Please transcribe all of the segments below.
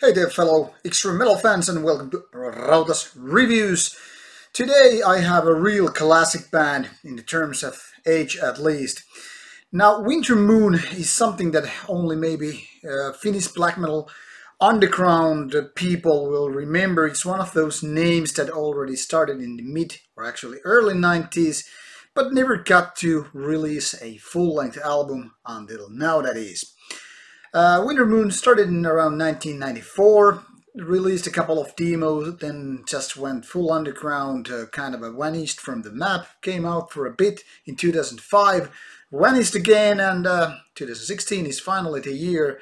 Hey there fellow extreme metal fans, and welcome to Rauta's Reviews. Today I have a real classic band in the terms of age at least. Now Wintermoon is something that only maybe Finnish black metal underground people will remember. It's one of those names that already started in the mid or actually early 90s but never got to release a full-length album until now, that is. Wintermoon started in around 1994, released a couple of demos, then just went full underground, kind of vanished from the map, came out for a bit in 2005, vanished again, and 2016 is finally the year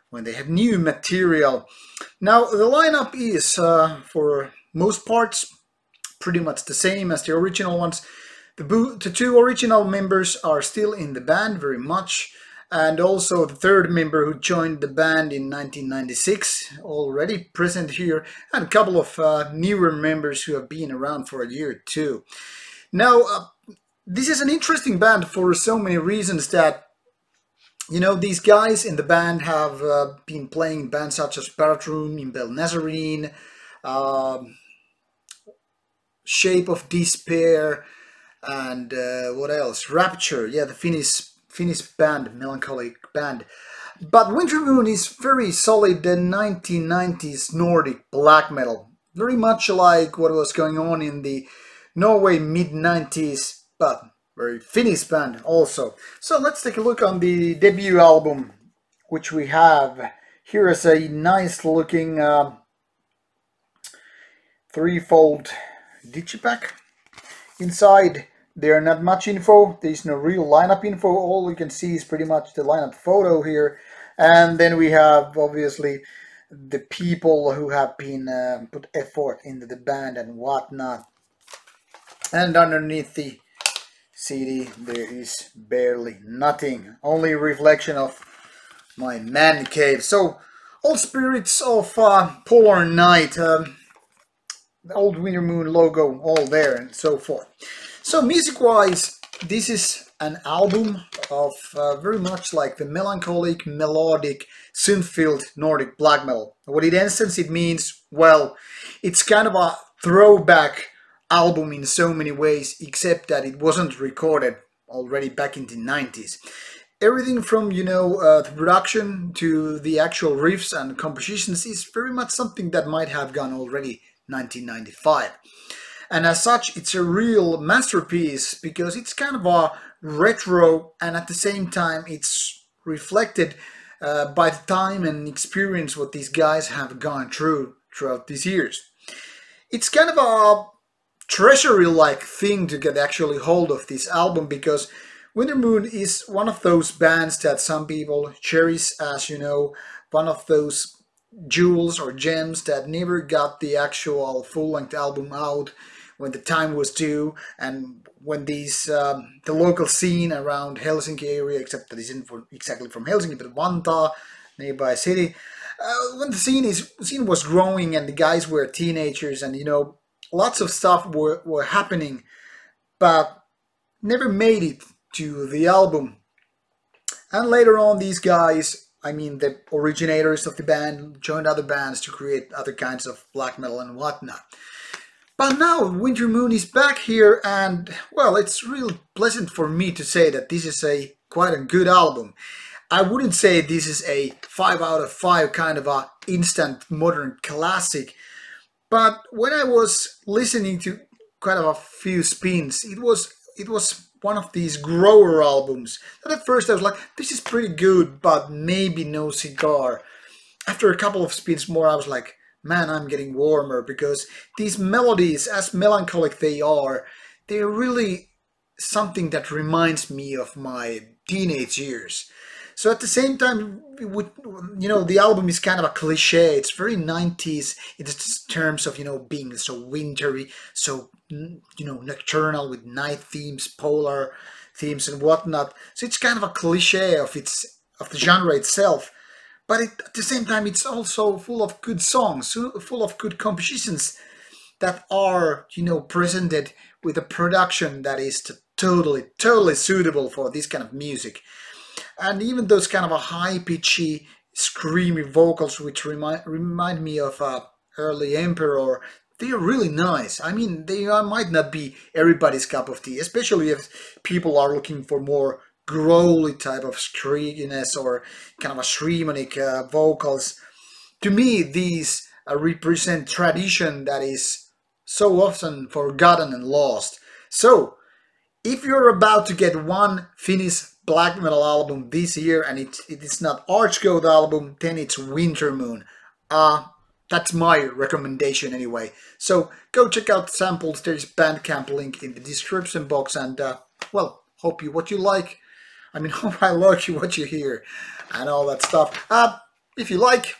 when they have new material. Now the lineup is, for most parts, pretty much the same as the original ones. The two original members are still in the band very much. And also the third member who joined the band in 1996, already present here, and a couple of newer members who have been around for a year or two. Now, this is an interesting band for so many reasons that, you know, these guys in the band have been playing in bands such as Bathroom, Imbel Nazarene, Shape of Despair, and what else? Rapture, yeah, the Finnish band, melancholic band. But Wintermoon is very solid 1990s Nordic black metal. Very much like what was going on in the Norway mid-90s, but very Finnish band also. So let's take a look on the debut album, which we have. Here is a nice looking threefold digipack. Inside there are not much info, there's no real lineup info, all we can see is pretty much the lineup photo here. And then we have obviously the people who have been put effort into the band and whatnot. And underneath the CD there is barely nothing, only a reflection of my man cave. So all spirits of Polar Night, the old Wintermoon logo all there and so forth. So music-wise, this is an album of very much like the melancholic, melodic, synth-filled Nordic black metal. What in essence it means, well, it's kind of a throwback album in so many ways, except that it wasn't recorded already back in the 90s. Everything from, you know, the production to the actual riffs and compositions is very much something that might have gone already 1995. And as such, it's a real masterpiece because it's kind of a retro, and at the same time it's reflected by the time and experience what these guys have gone through throughout these years. It's kind of a treasury-like thing to get actually hold of this album, because Wintermoon is one of those bands that some people cherish as, you know, one of those jewels or gems that never got the actual full-length album out when the time was due, and when these the local scene around Helsinki area, except that it's not exactly from Helsinki but Vantaa, nearby city, when the scene was growing and the guys were teenagers, and you know, lots of stuff were happening, but never made it to the album. And later on, these guys, I mean the originators of the band, joined other bands to create other kinds of black metal and whatnot. But now Wintermoon is back here, and well, it's really pleasant for me to say that this is quite a good album. I wouldn't say this is a 5 out of 5 kind of a instant modern classic, but when I was listening to kind of a few spins, it was one of these grower albums that at first I was like, this is pretty good, but maybe no cigar. After a couple of spins more, I was like, man, I'm getting warmer, because these melodies, as melancholic they are, they're really something that reminds me of my teenage years. So at the same time, you know, the album is kind of a cliche. It's very 90s in terms of, you know, being so wintry, so, you know, nocturnal with night themes, polar themes and whatnot. So it's kind of a cliche of the genre itself. But at the same time, it's also full of good songs, full of good compositions that are, you know, presented with a production that is totally suitable for this kind of music. And even those kind of a high-pitchy screamy vocals which remind me of early Emperor. They are really nice. I mean, they might not be everybody's cup of tea, especially if people are looking for more growly type of screaminess or kind of a shrimonic vocals. To me, these represent tradition that is so often forgotten and lost. So, if you're about to get one Finnish black metal album this year and it is not Archgoat album, then it's Wintermoon. That's my recommendation anyway. So go check out the samples. There's Bandcamp link in the description box, and well, hope you what you like. I mean, hope I like you what you hear and all that stuff. If you like,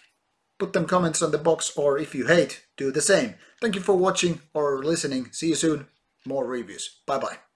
put them comments on the box, or if you hate, do the same. Thank you for watching or listening. See you soon. More reviews. Bye bye.